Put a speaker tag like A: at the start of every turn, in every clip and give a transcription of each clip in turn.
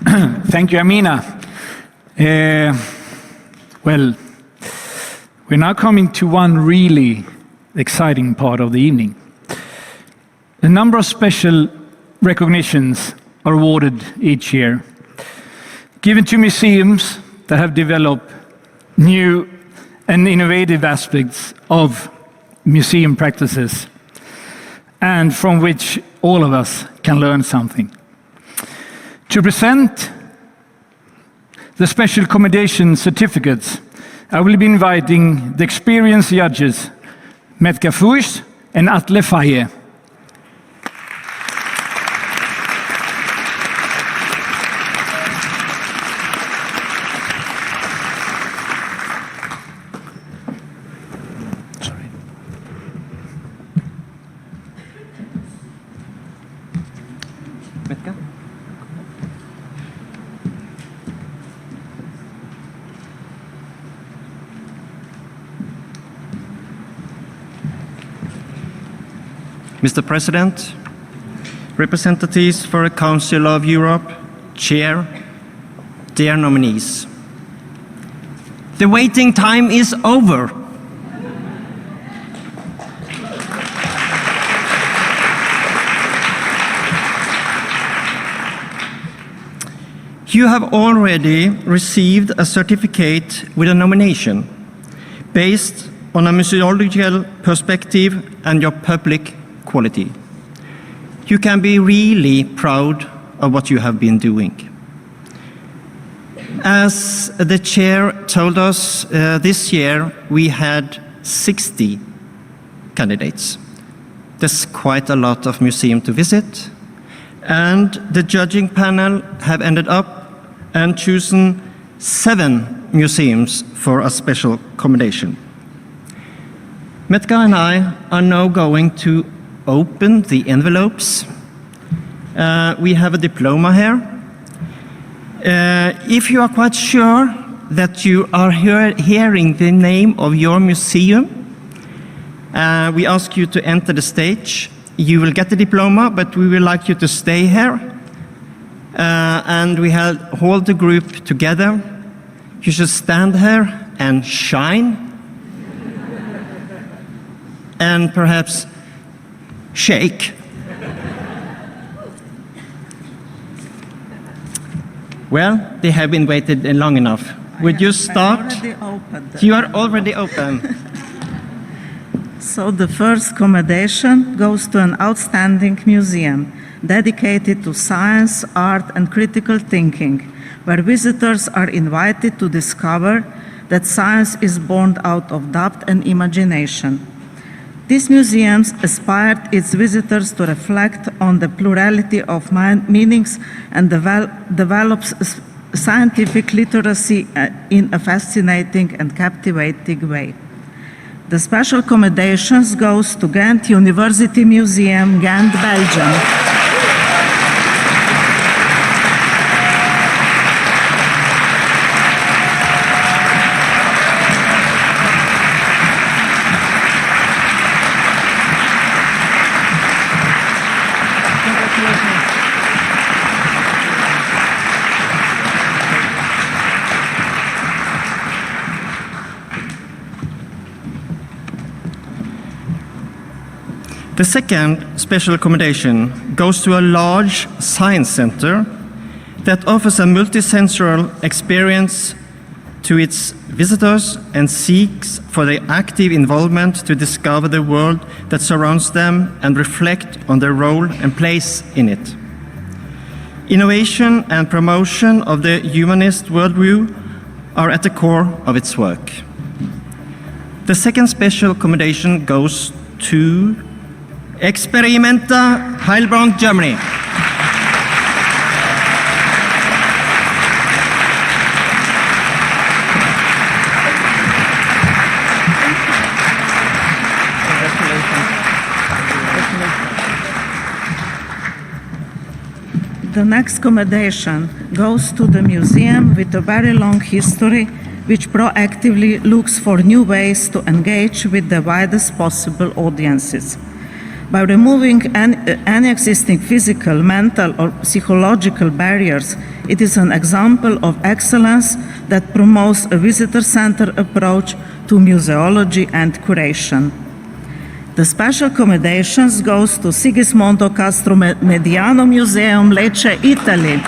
A: Thank you, Amina. Well, we're now coming to one really exciting part of the evening. A number of special recognitions are awarded each year, given to museums that have developed new and innovative aspects of museum practices, and from which all of us can learn something. To present the special commendation certificates, I will be inviting the experienced judges, Metka Fuchs and Atle Faye.
B: Mr. President, representatives for the Council of Europe, Chair, dear nominees. The waiting time is over. You have already received a certificate with a nomination based on a museological perspective and your public quality. You can be really proud of what you have been doing. As the chair told us, this year we had 60 candidates. There's quite a lot of museums to visit, and the judging panel have ended up and chosen 7 museums for a special commendation. Metka and I are now going to open the envelopes. We have a diploma here. If you are quite sure that you are hearing the name of your museum, we ask you to enter the stage. You will get the diploma, but we would like you to stay here. And we hold the group together. You should stand here and shine. And perhaps shake. Well, they have been waited long enough. Would you start? You are already open.
C: So the first commendation goes to an outstanding museum dedicated to science, art, and critical thinking, where visitors are invited to discover that science is born out of doubt and imagination. These museums aspired its visitors to reflect on the plurality of meanings and develops scientific literacy in a fascinating and captivating way. The special commendations goes to Ghent University Museum, Ghent, Belgium.
B: The second special commendation goes to a large science center that offers a multisensory experience to its visitors and seeks for their active involvement to discover the world that surrounds them and reflect on their role and place in it. Innovation and promotion of the humanist worldview are at the core of its work. The second special commendation goes to Experimenta, Heilbronn, Germany.
C: The next commendation goes to the museum with a very long history, which proactively looks for new ways to engage with the widest possible audiences. By removing any existing physical, mental, or psychological barriers, It is an example of excellence that promotes a visitor-centered approach to museology and curation. The special commendations goes to Sigismondo Castro Mediano Museum, Lecce, Italy.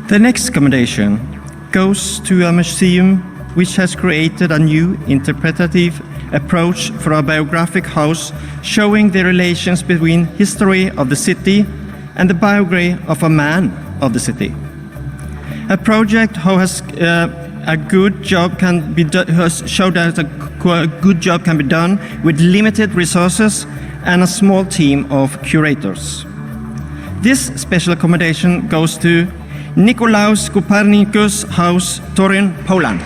B: The next commendation goes to a museum which has created a new interpretative approach for a biographic house showing the relations between history of the city and the biography of a man of the city. A project has a good job can be has showed that a good job can be done with limited resources and a small team of curators. This special commendation goes to Nikolaus Kopernikus House, Toruniu, Poland.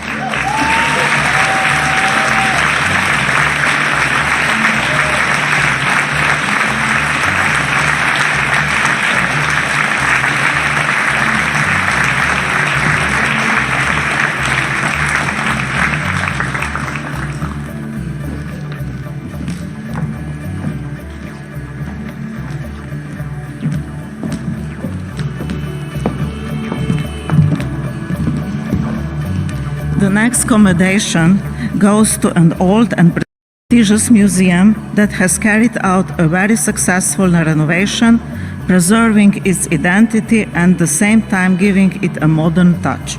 C: The next commendation goes to an old and prestigious museum that has carried out a very successful renovation, preserving its identity and at the same time giving it a modern touch.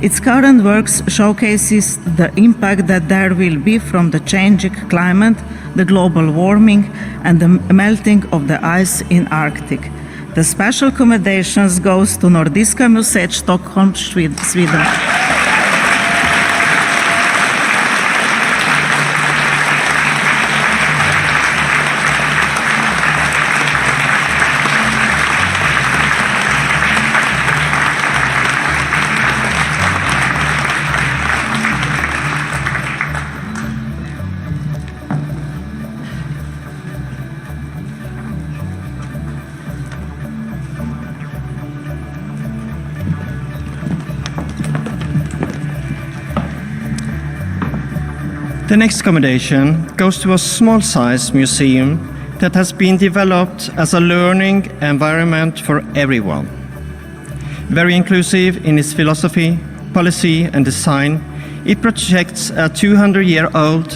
C: Its current works showcases the impact that there will be from the changing climate, the global warming, and the melting of the ice in Arctic. The special commendations goes to Nordiska Museet, Stockholm, Sweden.
B: The next commendation goes to a small-sized museum that has been developed as a learning environment for everyone. Very inclusive in its philosophy, policy, and design, it projects a 200-year-old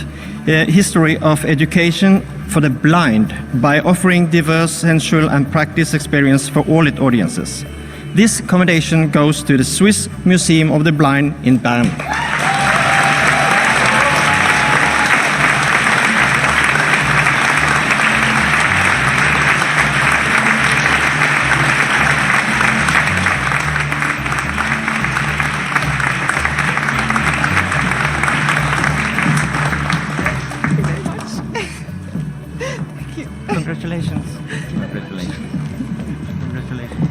B: history of education for the blind by offering diverse sensual and practice experience for all its audiences. This commendation goes to the Swiss Museum of the Blind in Bern. Congratulations. Congratulations. Congratulations.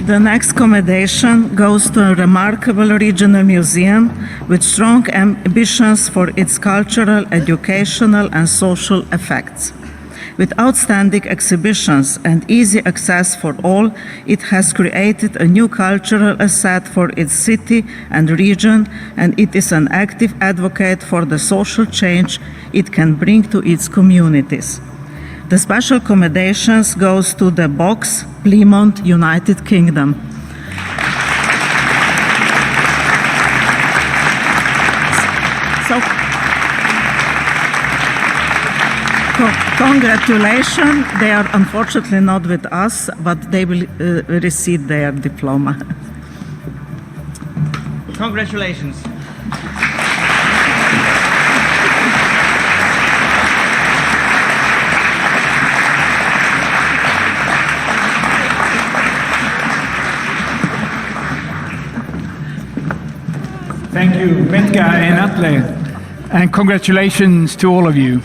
C: The next commendation goes to a remarkable regional museum with strong ambitions for its cultural, educational, and social effects. With outstanding exhibitions and easy access for all, it has created a new cultural asset for its city and region, and it is an active advocate for the social change it can bring to its communities. The special commendations goes to the Box, Plymouth, United Kingdom. So, congratulations. They are unfortunately not with us, but they will receive their diploma.
B: Congratulations.
A: Thank you, Metka and Atle, and congratulations to all of you.